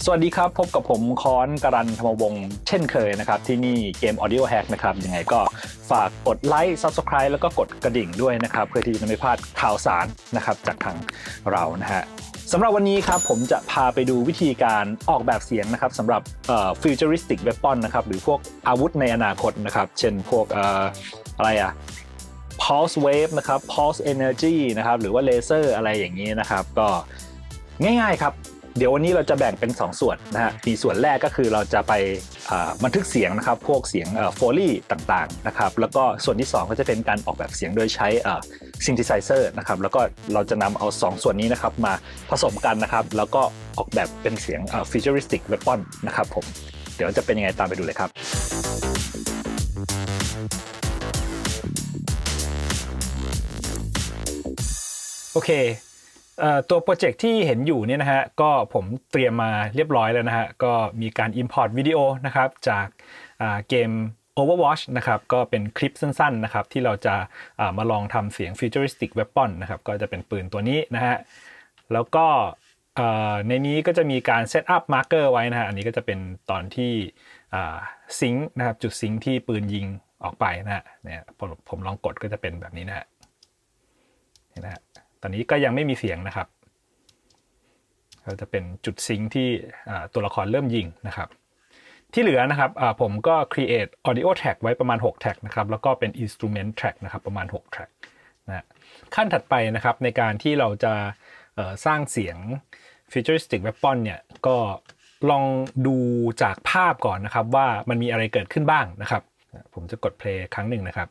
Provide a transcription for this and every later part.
สวัสดีครับพบกับผมค้อนกรันธรรมวงศ์เช่นเคยนะครับที่นี่เกม Audio Hack นะครับยังไงก็ฝากกดไลค์ Subscribe แล้วก็กดกระดิ่งด้วยนะครับเพื่อที่จะไม่พลาดข่าวสารนะครับจากทางเรานะฮะสำหรับวันนี้ครับผมจะพาไปดูวิธีการออกแบบเสียงนะครับสำหรับfuturistic weapon นะครับหรือพวกอาวุธในอนาคตนะครับเช่นพวกอะไรpulse wave นะครับ pulse energy นะครับหรือว่าเลเซอร์อะไรอย่างนี้นะครับก็ง่ายๆครับเดี๋ยววันนี้เราจะแบ่งเป็น2ส่วนนะฮะมีส่วนแรกก็คือเราจะไปบันทึกเสียงนะครับพวกเสียงFoley ต่างๆนะครับแล้วก็ส่วนที่2ก็จะเป็นการออกแบบเสียงโดยใช้ synthesizer นะครับแล้วก็เราจะนำเอา2ส่วนนี้นะครับมาผสมกันนะครับแล้วก็ออกแบบเป็นเสียงfuturistic weapon นะครับผมเดี๋ยวจะเป็นยังไงตามไปดูเลยครับโอเคตัวโปรเจกต์ที่เห็นอยู่เนี่ยนะฮะก็ผมเตรียมมาเรียบร้อยแล้วนะฮะก็มีการ import วิดีโอนะครับจากเกม Overwatch นะครับก็เป็นคลิปสั้นๆนะครับที่เราจะมาลองทำเสียง futuristic weapon นะครับก็จะเป็นปืนตัวนี้นะฮะแล้วก็ในนี้ก็จะมีการ set up marker ไว้นะฮะอันนี้ก็จะเป็นตอนที่ซิงค์นะครับจุดซิงค์ที่ปืนยิงออกไปนะฮะเนี่ยผมลองกดก็จะเป็นแบบนี้นะฮะเห็นนะฮะตอนนี้ก็ยังไม่มีเสียงนะครับก็จะเป็นจุดซิงค์ที่ตัวละครเริ่มยิงนะครับที่เหลือนะครับผมก็ create audio track ไว้ประมาณ6 track นะครับแล้วก็เป็น instrument track นะครับประมาณ6 track นะขั้นถัดไปนะครับในการที่เราจะสร้างเสียง futuristic weapon เนี่ยก็ลองดูจากภาพก่อนนะครับว่ามันมีอะไรเกิดขึ้นบ้างนะครับผมจะกด play ครั้งหนึ่งนะครับ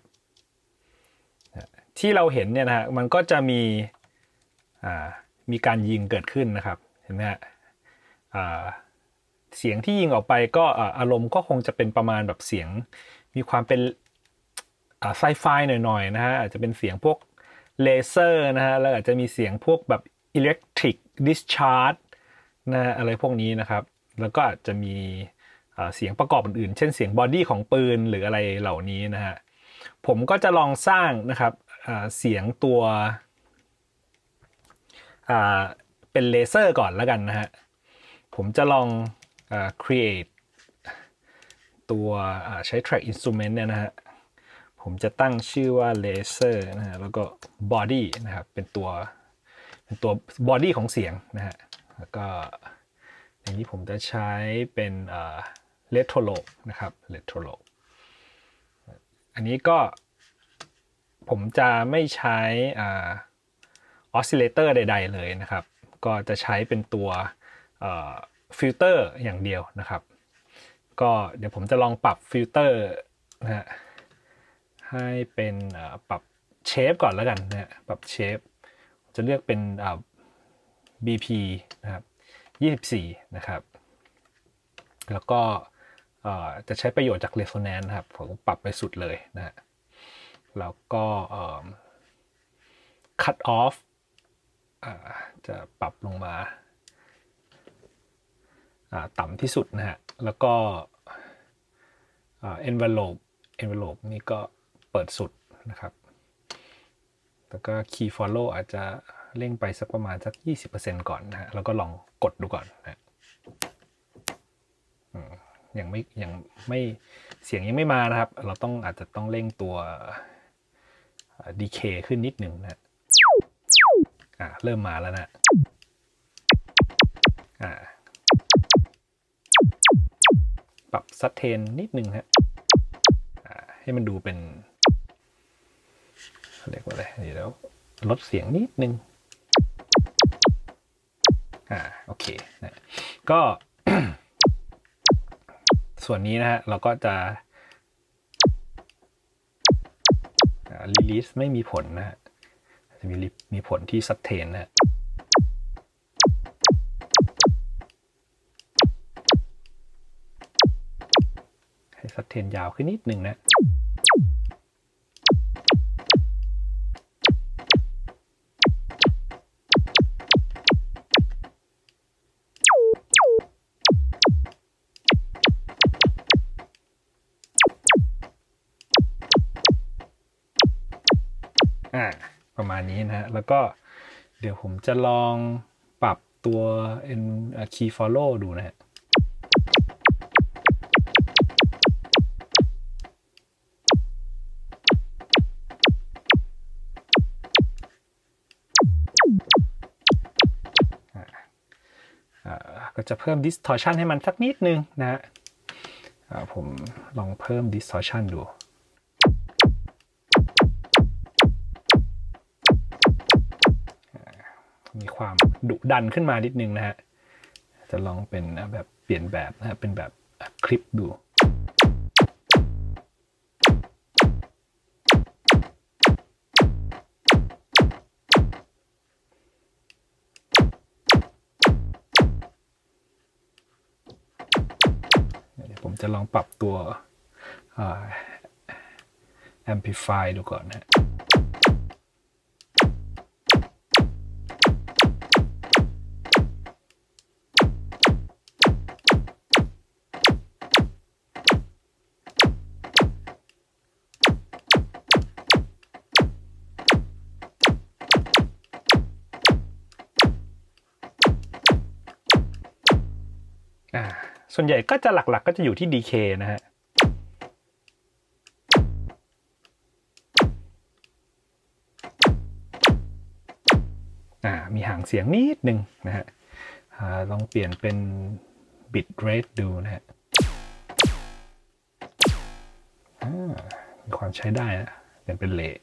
ที่เราเห็นเนี่ยนะฮะมันก็จะมีการยิงเกิดขึ้นนะครับเห็นไหมฮะเสียงที่ยิงออกไปก็อารมณ์ก็คงจะเป็นประมาณแบบเสียงมีความเป็นไซไฟหน่อยๆนะฮะอาจจะเป็นเสียงพวกเลเซอร์นะฮะแล้วอาจจะมีเสียงพวกแบบอิเล็กทริกดิสชาร์จนะอะไรพวกนี้นะครับแล้วก็อาจจะมีเสียงประกอบอื่นๆเช่นเสียงบอดี้ของปืนหรืออะไรเหล่านี้นะฮะผมก็จะลองสร้างนะครับเสียงตัวเป็นเลเซอร์ก่อนแล้วกันนะฮะผมจะลองcreate ตัวใช้ track instrument เนี่ยนะฮะผมจะตั้งชื่อว่า laser นะฮะแล้วก็ body นะครับเป็นตัว body ของเสียงนะฮะแล้วก็อย่างนี้ผมจะใช้เป็นRetrologue นะครับ Retrologue อันนี้ก็ผมจะไม่ใช้oscillator ใดๆเลยนะครับก็จะใช้เป็นตัวฟิลเตอร์อย่างเดียวนะครับก็เดี๋ยวผมจะลองปรับฟิลเตอร์นะฮะให้เป็นปรับเชฟก่อนแล้วกันนะฮะปรับเชฟจะเลือกเป็นBP นะครับ24นะครับแล้วก็จะใช้ประโยชน์จาก Resonance นะครับผมปรับไปสุดเลยนะฮะแล้วก็cut off จะปรับลงมาต่ำที่สุดนะฮะแล้วก็envelope นี่ก็เปิดสุดนะครับแล้วก็ key follow อาจจะเร่งไปสักประมาณสัก 20% ก่อนนะฮะแล้วก็ลองกดดูก่อนนะยังไม่เสียงยังไม่มานะครับเราอาจจะต้องเร่งตัว decay ขึ้นนิดหนึ่งนะเริ่มมาแล้วนะปรับซัสเทนนิดนึงฮะให้มันดูเป็นเรียกว่าอะไรเดี๋ยวลดเสียงนิดนึงโอเคนะก็ ส่วนนี้นะฮะเราก็จะrelease ไม่มีผลนะฮะจะมีผลที่ซัสเทนนะให้ซัสเทนยาวขึ้นนิดนึงนะประมาณนี้นะฮะแล้วก็ เดี๋ยวผมจะลองปรับตัว key follow ดูนะฮะก็จะเพิ่ม distortion ให้มันสักนิดนึงนะฮะผมลองเพิ่ม distortion ดูมีความดุดันขึ้นมานิดนึงนะฮะจะลองเป็นแบบเปลี่ยนแบบนะฮะเป็นแบบคลิปดูผมจะลองปรับตัวamplify ดูก่อนนะส่วนใหญ่ก็จะหลักๆก็จะอยู่ที่ DK นะฮะมีหางเสียงนิดนึงนะฮะลองเปลี่ยนเป็น bit rate ดูนะฮะมีความใช้ได้นะเปลี่ยนเป็นเรท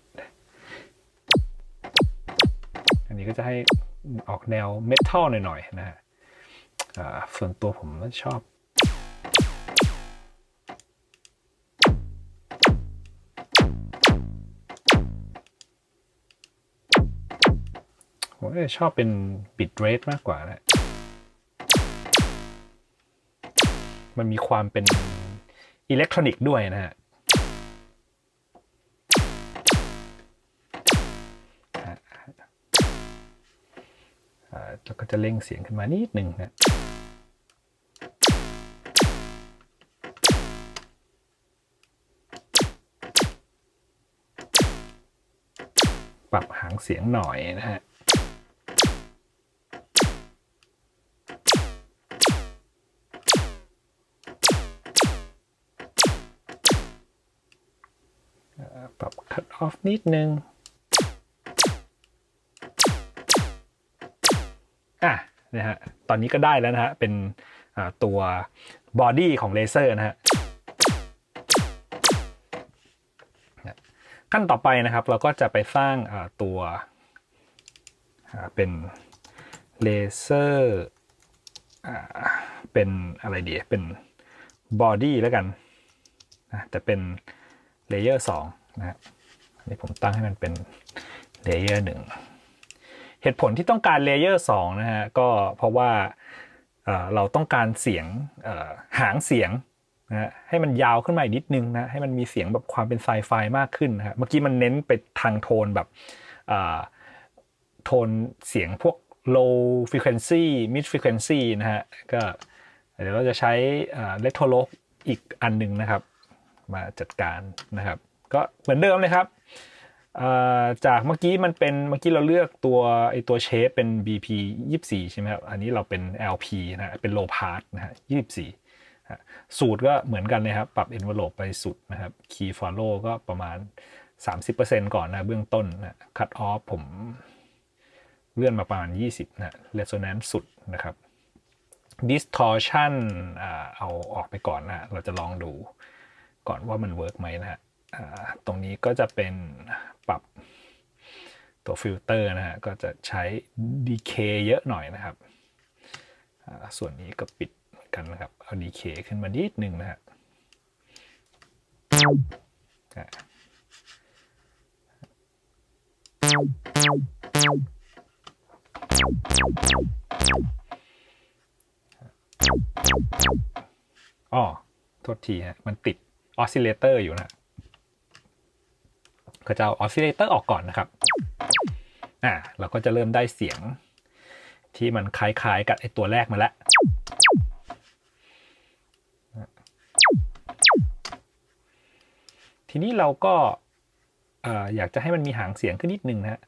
อันนี้ก็จะให้ออกแนวเมทัลหน่อยๆนะฮะส่วนตัวผมชอบผมชอบเป็น bit rate มากกว่านะมันมีความเป็นอิเล็กทรอนิกส์ด้วยนะฮะแล้วก็จะเร่งเสียงขึ้นมานิดนึงนะปรับหางเสียงหน่อยนะฮะปรับ cut off นิดนึงนะฮะตอนนี้ก็ได้แล้วนะฮะเป็นตัวบอดี้ของเลเซอร์นะฮะขั้นต่อไปนะครับเราก็จะไปสร้างตัวเป็นเลเซอร์เป็นอะไรดีเป็นบอดี้แล้วกันนะแต่เป็นเลเยอร์2นะฮะนี่ผมตั้งให้มันเป็นเลเยอร์1เหตุผลที่ต้องการเลเยอร์2นะฮะก็เพราะว่าเราต้องการเสียงหางเสียงนะฮะให้มันยาวขึ้นมาอีกนิดนึงนะให้มันมีเสียงแบบความเป็นไซไฟมากขึ้นนะฮะเมื่อกี้มันเน้นไปทางโทนแบบโทนเสียงพวก low frequency mid frequency นะฮะก็เดี๋ยวเราจะใช้Retroอีกอันนึงนะครับมาจัดการนะครับก็เหมือนเดิมเลยครับจากเมื่อกี้เราเลือกตัวเชฟเป็น BP 24ใช่ไหมครับอันนี้เราเป็น LP นะเป็น low pass นะฮะ24สูตรก็เหมือนกันเลยครับปรับ envelope ไปสุดนะครับ key follow ก็ประมาณ 30% ก่อนนะเบื้องต้นนะ cut off ผมเลื่อนมาประมาณ20นะ resonance สุดนะครับ distortion เอาออกไปก่อนนะเราจะลองดูก่อนว่ามันเวิร์กไหมนะฮะตรงนี้ก็จะเป็นปรับตัวฟิลเตอร์นะฮะก็จะใช้ decay เยอะหน่อยนะครับส่วนนี้ก็ปิดกันนะครับเอา decay ขึ้นมานิดนึงนะฮะโทษทีฮะมันติดออสซิเลเตอร์อยู่นะก็จะเอาออสซิเลเตอร์ออกก่อนนะครับเราก็จะเริ่มได้เสียงที่มันคล้ายๆกับไอตัวแรกมาแล้วทีนี้เราก็อยากจะให้มันมีหางเสียงขึ้นนิดนึงนะฮะ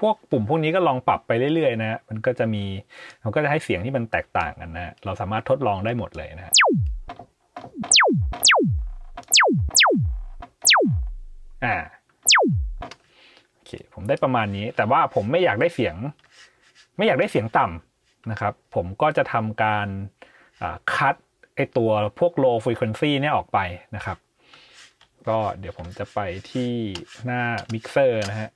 พวกปุ่มพวกนี้ก็ลองปรับไปเรื่อยๆนะมันก็จะให้เสียงที่มันแตกต่างกันนะเราสามารถทดลองได้หมดเลยนะโอเคผมได้ประมาณนี้แต่ว่าผมไม่อยากได้เสียงต่ำนะครับผมก็จะทำการคัดไอตัวพวก low frequency เนี่ยออกไปนะครับก็เดี๋ยวผมจะไปที่หน้า mixer นะฮะ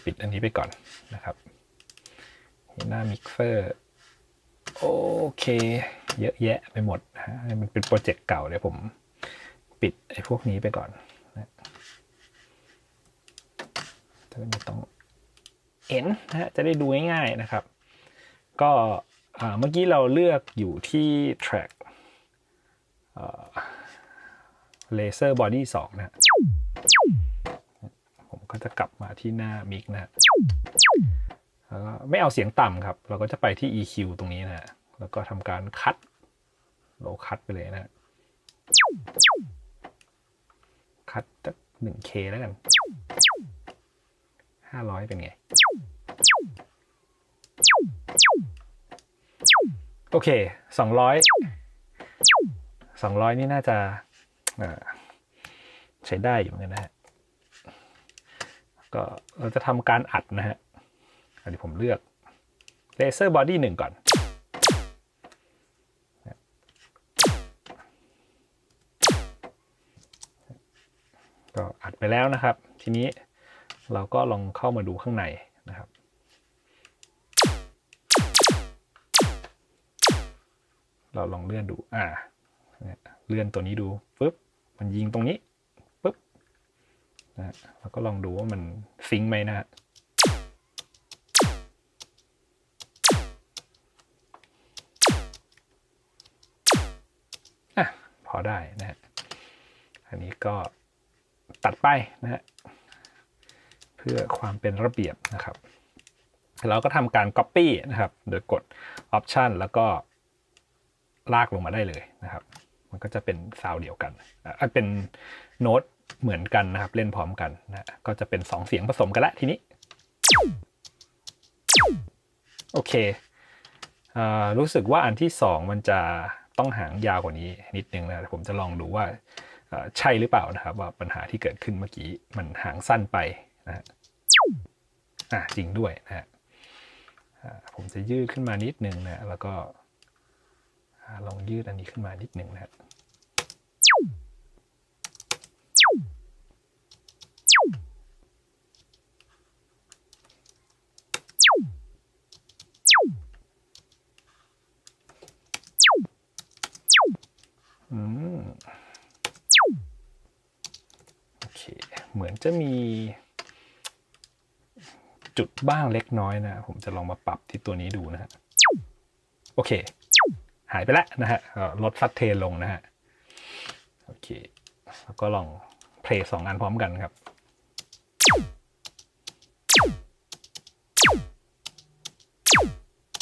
ปิดอันนี้ไปก่อนนะครับหน้า mixer โอเคเยอะแยะไปหมดนะฮะมันเป็นโปรเจกต์เก่าเดี๋ยวผมปิดไอ้พวกนี้ไปก่อนนะไม่ต้องเห็นนะฮะจะได้ดูง่ายๆนะครับก็เมื่อกี้เราเลือกอยู่ที่ track laser body 2นะผมก็จะกลับมาที่หน้า mix นะแล้วก็ไม่เอาเสียงต่ำครับเราก็จะไปที่ EQ ตรงนี้นะแล้วก็ทำการคัดโลคัดไปเลยนะคัดจาก 1K แล้วกัน500เป็นไงโอเค200นี่น่าจะใช้ได้อยู่เหมือนกันนะฮะก็เราจะทำการอัดนะฮะเดี๋ยวผมเลือก Laser Body 1ก่อนก็อัดไปแล้วนะครับทีนี้เราก็ลองเข้ามาดูข้างในนะครับเราลองเลื่อนดูเลื่อนตัวนี้ดูปึ๊บมันยิงตรงนี้ปึ๊บนะแล้วก็ลองดูว่ามันซิงค์ไหมนะฮะพอได้นะฮะอันนี้ก็ตัดไปนะฮะเพื่อความเป็นระเบียบนะครับเราก็ทำการ Copy นะครับโดยกด Option แล้วก็ลากลงมาได้เลยนะครับมันก็จะเป็นซาวด์เดียวกันเป็นโน้ตเหมือนกันนะครับเล่นพร้อมกันนะก็จะเป็น2เสียงผสมกันละทีนี้โอเครู้สึกว่าอันที่2มันจะต้องหางยาวกว่านี้นิดนึงนะผมจะลองดูว่าใช่หรือเปล่านะครับว่าปัญหาที่เกิดขึ้นเมื่อกี้มันหางสั้นไปนะฮะจริงด้วยนะฮะผมจะยืดขึ้นมานิดนึงนะแล้วก็ลองยืดอันนี้ขึ้นมานิดนึงนะฮะโอเคเหมือนจะมีจุดบ้างเล็กน้อยนะผมจะลองมาปรับที่ตัวนี้ดูนะฮะโอเคหายไปแล้วนะฮะลดฟัดเทนลงนะฮะโอเคแล้วก็ลองเพลย์2อันพร้อมกันครับ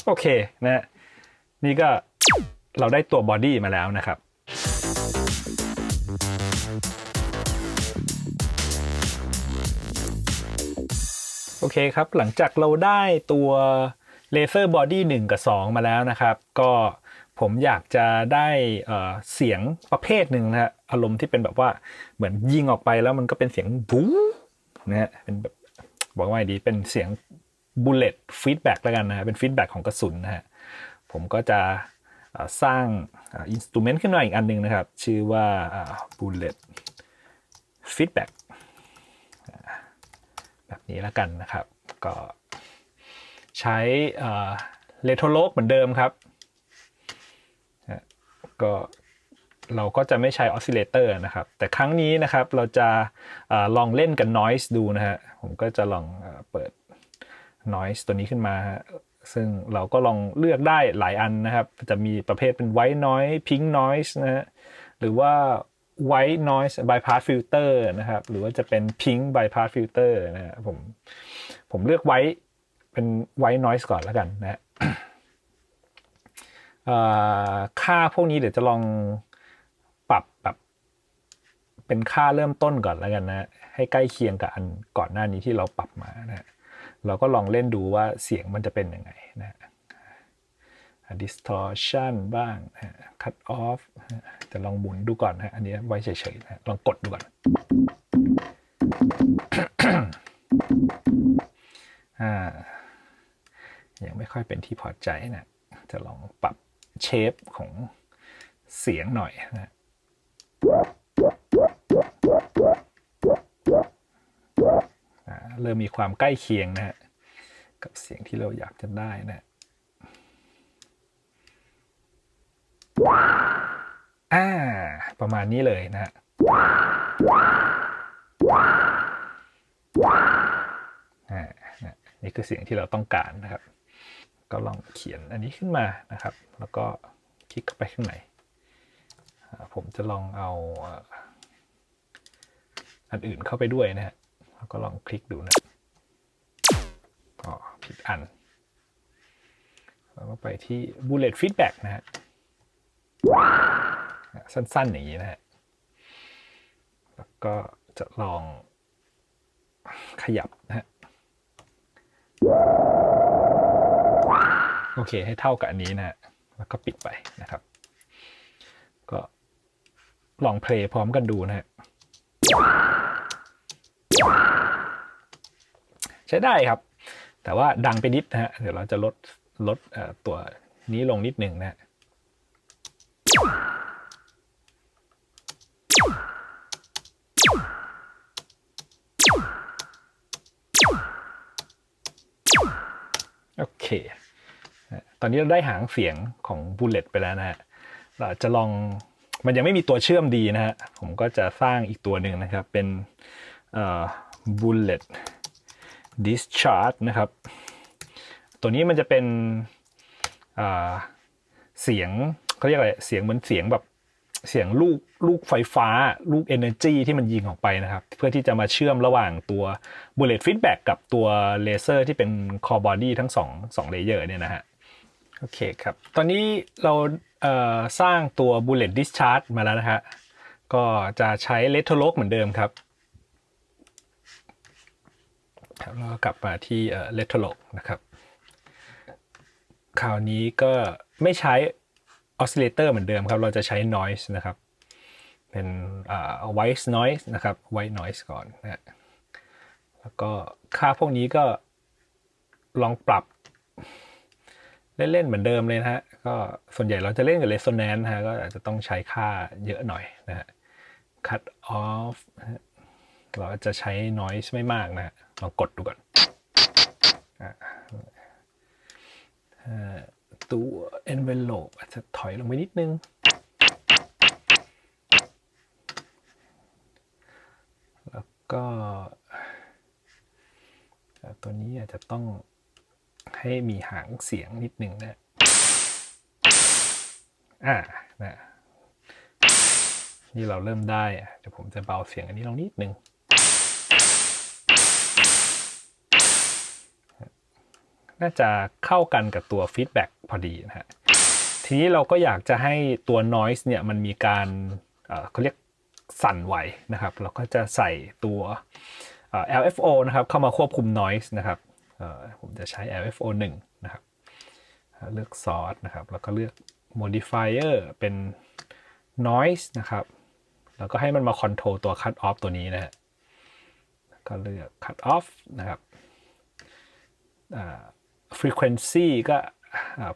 โอเคนะนี่ก็เราได้ตัวบอดี้มาแล้วนะครับโอเคครับหลังจากเราได้ตัว Laser Body 1 กับ 2 มาแล้วนะครับก็ผมอยากจะได้เสียงประเภทหนึ่งนะฮะอารมณ์ที่เป็นแบบว่าเหมือนยิงออกไปแล้วมันก็เป็นเสียงบู๊นะฮะเป็นแบบบอกว่าดีเป็นเสียง bullet feedback แล้วกันนะฮะเป็น feedback ของกระสุนนะฮะผมก็จะสร้างอินสตูเมนต์ขึ้นมาอีกอันนึงนะครับชื่อว่า bullet feedback แบบนี้แล้วกันนะครับก็ใช้เรโทรโลกเหมือนเดิมครับก็เราก็จะไม่ใช้ออสซิเลเตอร์นะครับแต่ครั้งนี้นะครับเราจะลองเล่นกับ noise ดูนะฮะผมก็จะลองเปิด noise ตัวนี้ขึ้นมาซึ่งเราก็ลองเลือกได้หลายอันนะครับจะมีประเภทเป็น white noise pink noise นะฮะหรือว่า white noise bypass filter นะครับหรือว่าจะเป็น pink bypass filter นะฮะผมเลือก white เป็น white noise ก่อนแล้วกันนะฮะค่าพวกนี้เดี๋ยวจะลอง ปรับแบบเป็นค่าเริ่มต้นก่อนแล้วกันนะให้ใกล้เคียงกับอันก่อนหน้านี้ที่เราปรับมานะเราก็ลองเล่นดูว่าเสียงมันจะเป็นยังไงนะ distortion บ้าง cut off จะลองหมุนดูก่อนนะอันนี้ไว้เฉยๆนะลองกดดูก่อน ยังไม่ค่อยเป็นที่พอใจนะจะลองปรับเชฟของเสียงหน่อยนะเริ่มมีความใกล้เคียงนะฮะกับเสียงที่เราอยากจะได้นะประมาณนี้เลยนะฮะนี่คือเสียงที่เราต้องการนะครับก็ลองเขียนอันนี้ขึ้นมานะครับแล้วก็คลิกเข้าไปข้างในผมจะลองเอาอันอื่นเข้าไปด้วยนะฮะแล้วก็ลองคลิกดูนะผิดอันแล้วก็ไปที่ bullet feedback นะฮะสั้นๆอย่างนี้นะฮะแล้วก็จะลองขยับนะฮะโอเคให้เท่ากับอันนี้นะฮะแล้วก็ปิดไปนะครับก็ลองเพลย์พร้อมกันดูนะฮะใช้ได้ครับแต่ว่าดังไปนิดนะฮะเดี๋ยวเราจะลดตัวนี้ลงนิดหนึ่งนะโอเคตอนนี้เราได้หางเสียงของ Bullet ไปแล้วนะฮะเราจะลองมันยังไม่มีตัวเชื่อมดีนะฮะผมก็จะสร้างอีกตัวหนึ่งนะครับเป็นBullet Discharge นะครับตัวนี้มันจะเป็นเสียงเขาเรียกอะไรเสียงเหมือนเสียงแบบเสียงลูกไฟฟ้าลูก energy ที่มันยิงออกไปนะครับเพื่อที่จะมาเชื่อมระหว่างตัว bullet feedback กับตัวเลเซอร์ที่เป็น core body ทั้ง2เลเยอร์เนี่ยนะฮะโอเคครับตอนนี้เราสร้างตัว bullet discharge มาแล้วนะฮะก็จะใช้ Retrolog เหมือนเดิมครับแล้วก็กลับมาที่Retrolog นะครับคราวนี้ก็ไม่ใช้ oscillator เหมือนเดิมครับเราจะใช้ noise นะครับเป็นwhite noise นะครับ white noise ก่อนนะแล้วก็ค่าพวกนี้ก็ลองปรับเล่นๆเหมือนเดิมเลยนะฮะก็ส่วนใหญ่เราจะเล่นกับ resonance นะฮะก็อาจจะต้องใช้ค่าเยอะหน่อยนะฮะ cut off เราจะใช้ noise ไม่มากนะลองกดดูก่อนตัว envelope อาจจะถอยลงไปนิดนึงแล้วก็ตัวนี้อาจจะต้องให้มีหางเสียงนิดนึงนะนะนี่เราเริ่มได้เดี๋ยวผมจะเบาเสียงอันนี้ลงนิดนึงน่าจะเข้ากันกับตัว feedback พอดีนะฮะทีนี้เราก็อยากจะให้ตัว noise เนี่ยมันมีการเขาเรียกสั่นไหวนะครับเราก็จะใส่ตัว LFO นะครับเข้ามาควบคุม noise นะครับผมจะใช้ LFO 1นะครับเลือก source นะครับแล้วก็เลือก modifier เป็น noise นะครับแล้วก็ให้มันมา control ตัว cut off ตัวนี้นะฮะก็เลือก cut off นะครับfrequency ก็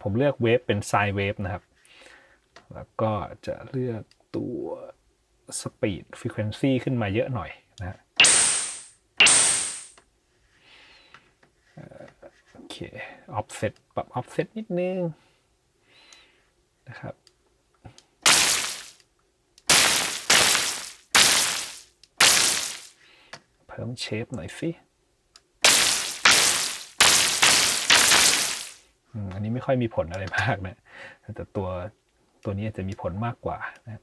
ผมเลือกเวฟเป็น sine wave นะครับแล้วก็จะเลือกตัว speed frequency ขึ้นมาเยอะหน่อยนะฮะโอเค offset ปรับ offset นิดนึงนะครับเพิ่มเชฟหน่อยสิอันนี้ไม่ค่อยมีผลอะไรมากนะแต่ตัวนี้จะมีผลมากกว่านะ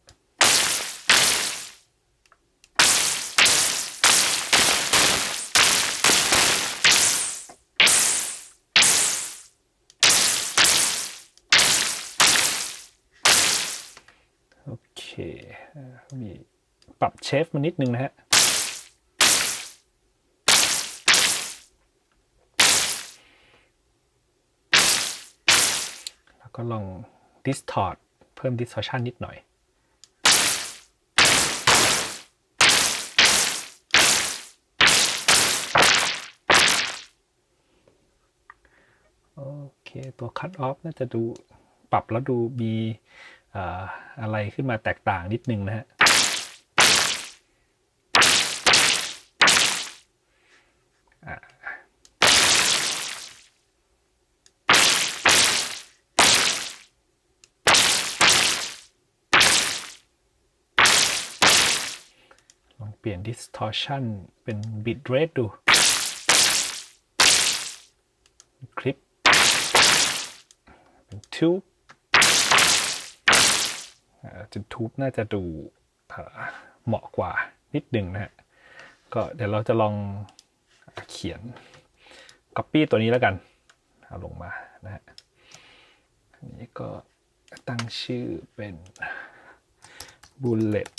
โอเค มีปรับเชฟมานิดนึงนะฮะแล้วก็ลอง distort เพิ่ม distortion นิดหน่อยโอเคตัว cut off น่าจะดูปรับแล้วดูมีอะไรขึ้นมาแตกต่างนิดนึงนะฮะลองเปลี่ยน distortion เป็น bit rate ดูคลิปเป็น tube จุด tube น่าจะดูเหมาะกว่านิดหนึ่งนะฮะก็เดี๋ยวเราจะลองเขียน copy ตัวนี้แล้วกันเอาลงมานะฮะอันนี้ก็ตั้งชื่อเป็น bullet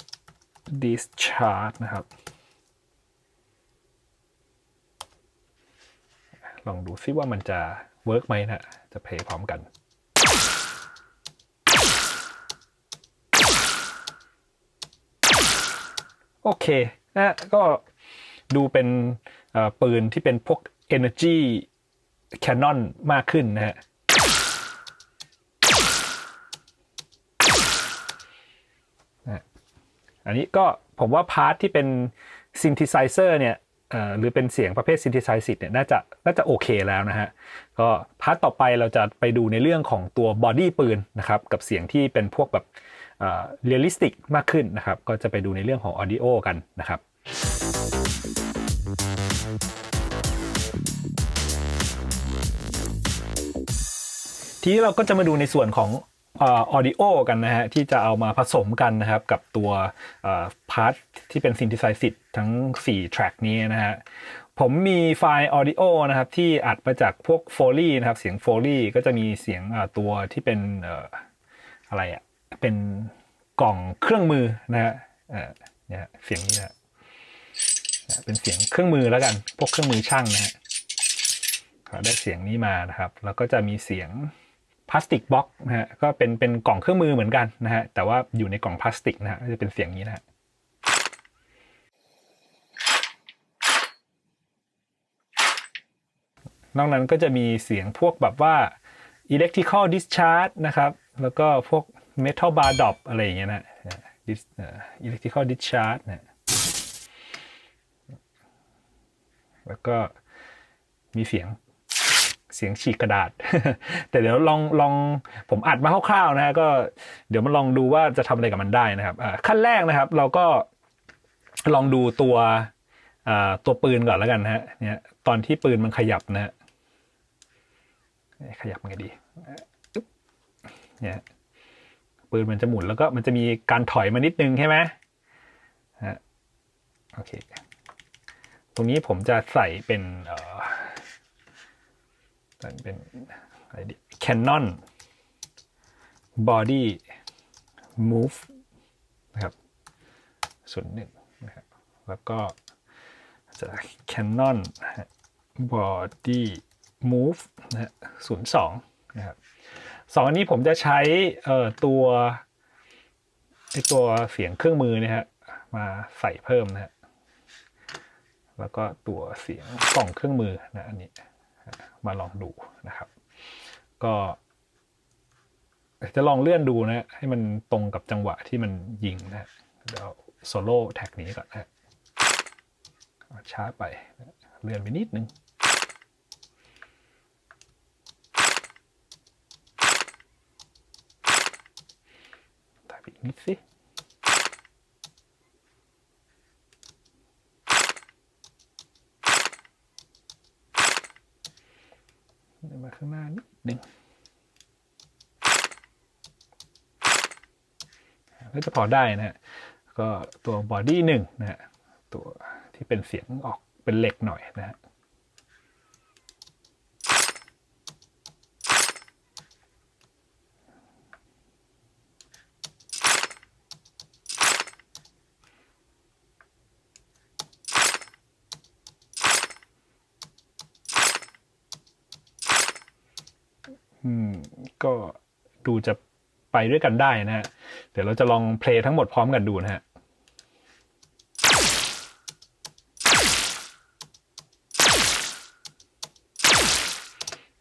discharge นะครับลองดูซิว่ามันจะเวิร์กไหมนะจะเพลย์พร้อมกันโอเคนะก็ดูเป็นปืนที่เป็นพวก Energy Cannon มากขึ้นนะฮะอันนี้ก็ผมว่าพาร์ทที่เป็น Synthesizer เนี่ยหรือเป็นเสียงประเภท Synthesizer เนี่ยน่าจะโอเคแล้วนะฮะก็พาร์ทต่อไปเราจะไปดูในเรื่องของตัวบอดี้ปืนนะครับกับเสียงที่เป็นพวกแบบเรียลลิสติกมากขึ้นนะครับก็จะไปดูในเรื่องของ Audio กันนะครับทีนี้เราก็จะมาดูในส่วนของaudio กันนะฮะที่จะเอามาผสมกันนะครับกับตัวพาร์ทที่เป็น synthesizer ทั้ง4 track นี้นะฮะผมมีไฟล์ audio นะครับที่อัดมาจากพวก Foley นะครับเสียง Foley ก็จะมีเสียงตัวที่เป็นอะไรอ่ะเป็นกล่องเครื่องมือนะฮะเนี่ยเสียงนี้นะเป็นเสียงเครื่องมือแล้วกันพวกเครื่องมือช่างนะฮะได้เสียงนี้มานะครับแล้วก็จะมีเสียงพลาสติกบ็อกนะฮะก็เป็นกล่องเครื่องมือเหมือนกันนะฮะแต่ว่าอยู่ในกล่องพลาสติกนะฮะจะเป็นเสียงนี้นะฮะนอกนั้นก็จะมีเสียงพวกแบบว่า electrical discharge นะครับแล้วก็พวก metal bar drop อะไรอย่างเงี้ยนะ electrical discharge นะแล้วก็มีเสียงฉีกกระดาษ แต่เดี๋ยวลองผมอัดมาคร่าวๆนะฮะก็เดี๋ยวมาลองดูว่าจะทำอะไรกับมันได้นะครับขั้นแรกนะครับเราก็ลองดูตัวปืนก่อนแล้วกันนะฮะเนี่ยตอนที่ปืนมันขยับนะฮะขยับไงดีเนี่ยปืนมันจะหมุนแล้วก็มันจะมีการถอยมานิดนึงใช่ไหมโอเคตรงนี้ผมจะใส่เป็นอะไรดี Canon Body Move นะครับ01นะครับแล้วก็จะ Canon Body Move นะฮะ02นะครับ2อันนี้ผมจะใช้ตัวเสียงเครื่องมือนะฮะมาใส่เพิ่มนะฮะแล้วก็ตัวเสียงกล่องเครื่องมือนะอันนี้มาลองดูนะครับก็จะลองเลื่อนดูนะให้มันตรงกับจังหวะที่มันยิงนะเดี๋ยวโซโล่แท็กนี้ก่อนนะช้าไปเลื่อนไปนิดนึงถ่ายไปอีกนิดสิมาข้างหน้านิดนึงก็จะพอได้นะฮะก็ตัวบอดี้1นะฮะตัวที่เป็นเสียงออกเป็นเหล็กหน่อยนะฮะ ก็ดูจะไปด้วยกันได้นะฮะเดี๋ยวเราจะลองเพลย์ทั้งหมดพร้อมกันดูนะฮะ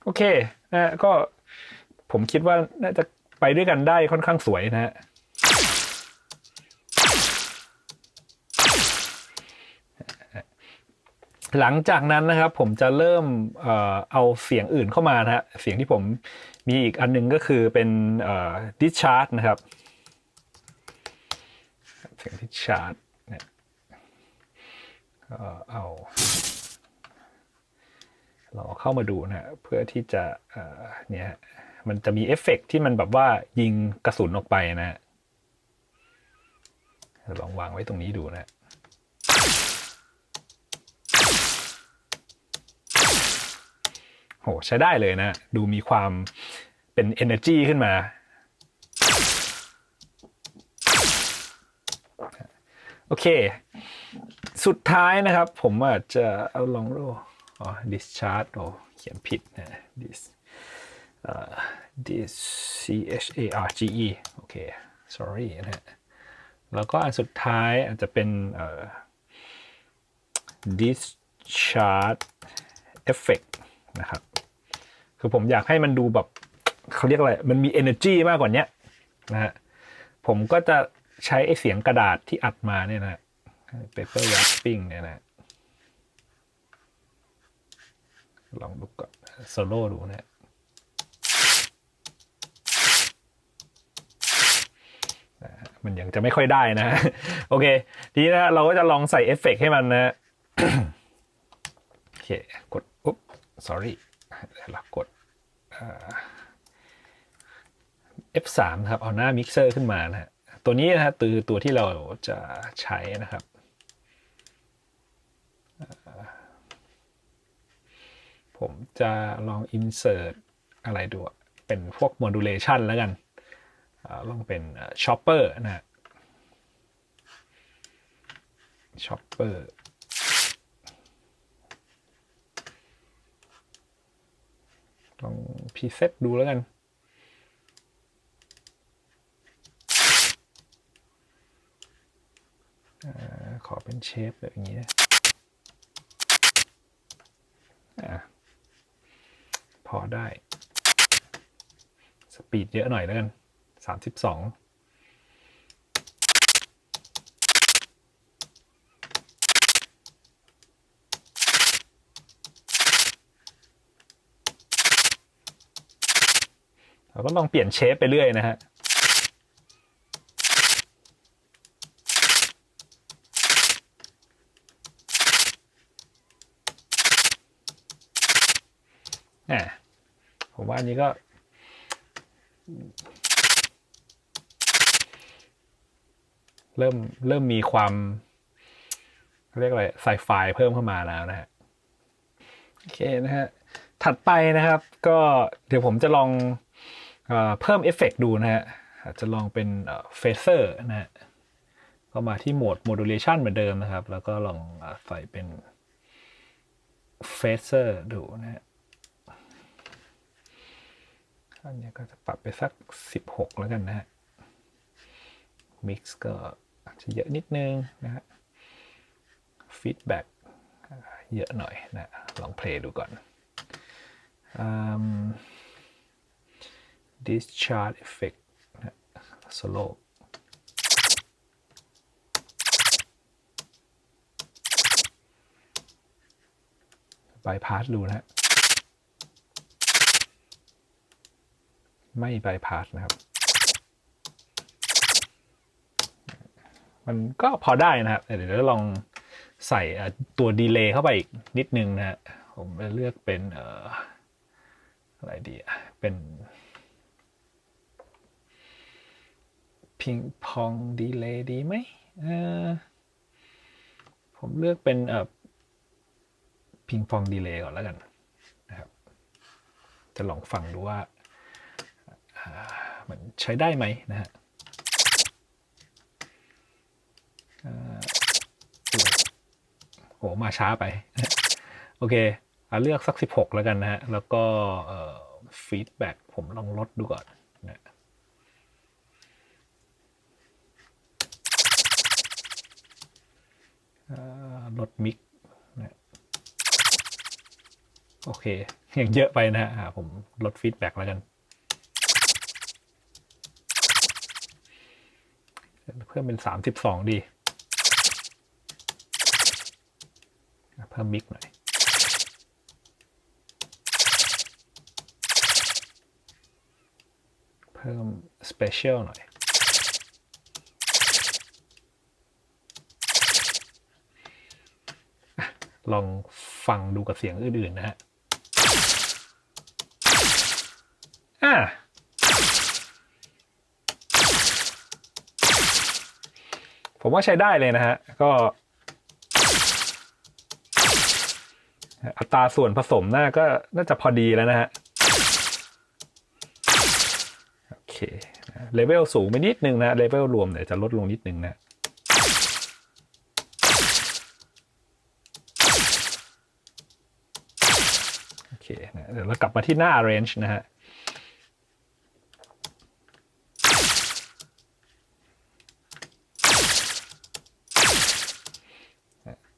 โอเคนะก็ผมคิดว่าน่าจะไปด้วยกันได้ค่อนข้างสวยนะฮะหลังจากนั้นนะครับผมจะเริ่มเอาเสียงอื่นเข้ามานะฮะเสียงที่ผมมีอีกอันนึงก็คือเป็นdischarge นะครับเสียง discharge เนี่ยก็เอาเราเข้ามาดูนะเพื่อที่จะเนี่ยมันจะมีเอฟเฟกต์ที่มันแบบว่ายิงกระสุนออกไปนะลองวางไว้ตรงนี้ดูนะโหใช้ได้เลยนะดูมีความเป็น energy ขึ้นมาโอเคสุดท้ายนะครับผมอาจจะเอาลองดูdischarge เขียนผิดนะ discharge โอเค sorry นะฮะแล้วก็อันสุดท้ายอาจจะเป็น discharge effect นะครับคือผมอยากให้มันดูแบบเขาเรียกอะไรมันมี energy มากกว่านี้นะฮะผมก็จะใช้ไอ้เสียงกระดาษที่อัดมาเนี่ยนะ paper wrapping เนี่ยนะลองดูก่อนโซโล่ดูนะมันยังจะไม่ค่อยได้นะโอเคทีนี้นะเราก็จะลองใส่เอฟเฟกต์ให้มันนะโอเคกดอุ๊บ sorry เรากดF3 ครับเอาหน้ามิกเซอร์ขึ้นมานะฮะตัวนี้นะฮะตัวที่เราจะใช้นะครับผมจะลอง insert อะไรดูเป็นพวก modulation แล้วกันลองเป็น chopper นะฮะ chopper ลอง preset ดูแล้วกันขอเป็นเชฟแบบนี้นะพอได้สปีดเยอะหน่อยแล้วกัน32เราก็ลองเปลี่ยนเชฟไปเรื่อยนะฮะผมว่าอันนี้ก็เริ่มมีความเรียกอะไรไซไฟเพิ่มเข้ามาแล้วนะฮะโอเคนะฮะถัดไปนะครับก็เดี๋ยวผมจะลองเพิ่มเอฟเฟกต์ดูนะฮะอาจจะลองเป็นเฟเซอร์นะฮะก็มาที่โหมด modulation เหมือนเดิมนะครับแล้วก็ลองใส่เป็นเฟเซอร์ดูนะฮะอันนี้ก็จะปรับไปสัก16แล้วกันนะฮะ mix ก็อาจจะเยอะนิดนึงนะฮะ feedback เยอะหน่อยนะลองเพลย์ดูก่อนdischarge effect นะ solo bypass ดูนะฮะไม่ bypass นะครับมันก็พอได้นะครับเดี๋ยวเราลองใส่ตัวดีเลย์เข้าไปอีกนิดนึงนะฮะผมจะเลือกเป็นอะไรดีเป็นพิงพองดีเลย์ดีไหมผมเลือกเป็นพิงพองดีเลย์ก่อนแล้วกันนะครับจะลองฟังดูว่ามันใช้ได้ไหมนะฮะโหมาช้าไปโอเคเลือกสัก16แล้วกันนะฮะแล้วก็ ฟีดแบ็กผมลองลดดูก่อนนะลดมิกนะโอเคยังเยอะไปนะฮะผมลดฟีดแบ็กแล้วกันเพิ่มเป็น32ดีเพิ่มมิกหน่อยเพิ่มสเปเชียลหน่อยลองฟังดูกับเสียงอื่นๆนะฮะผมว่าใช้ได้เลยนะฮะก็อัตราส่วนผสมน่าจะพอดีแล้วนะฮะโอเคเลเวลสูงไปนิดนึงนะเลเวลรวมเดี๋ยวจะลดลงนิดนึงนะโอเคเดี๋ยวเรากลับมาที่หน้า arrange นะฮะ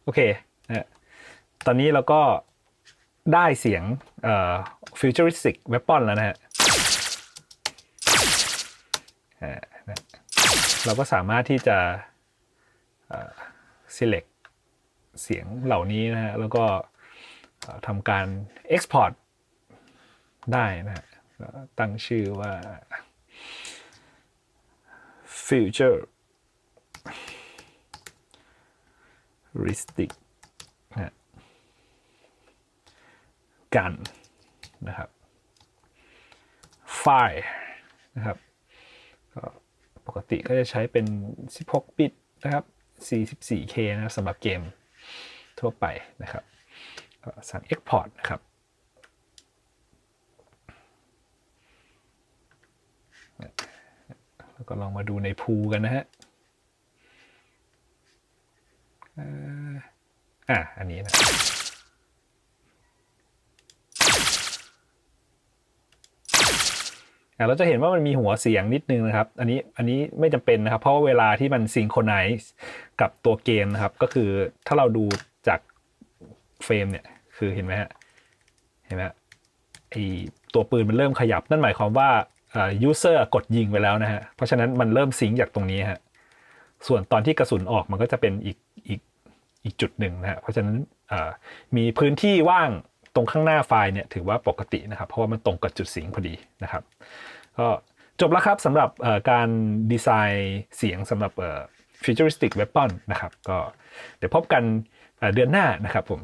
โอเคนะตอนนี้เราก็ได้เสียงfuturistic weapon แล้วนะฮะเราก็สามารถที่จะselect เสียงเหล่านี้นะฮะแล้วก็ทำการ export ได้นะฮะตั้งชื่อว่า futuristic นะกันนะครับไฟล์นะครับปกติก็จะใช้เป็น16บิตนะครับ 44K นะสำหรับเกมทั่วไปนะครับก็สั่ง Export นะครับแล้วก็ลองมาดูในพูลกันนะฮะอันนี้นะเราจะเห็นว่ามันมีหัวเสียงนิดนึงนะครับอันนี้ไม่จำเป็นนะครับเพราะว่าเวลาที่มันซิงโครไนซ์กับตัวเกมนะครับก็คือถ้าเราดูจากเฟรมเนี่ยคือเห็นไหมฮะไอตัวปืนมันเริ่มขยับนั่นหมายความว่าuser กดยิงไปแล้วนะฮะเพราะฉะนั้นมันเริ่มซิงจากตรงนี้ฮะส่วนตอนที่กระสุนออกมันก็จะเป็นอีกจุดหนึ่งนะฮะเพราะฉะนั้นมีพื้นที่ว่างตรงข้างหน้าไฟล์เนี่ยถือว่าปกตินะครับเพราะว่ามันตรงกับจุดสิงพอดีนะครับก็จบแล้วครับสำหรับการดีไซน์เสียงสำหรับfuturistic weapon นะครับก็เดี๋ยวพบกันเดือนหน้านะครับผม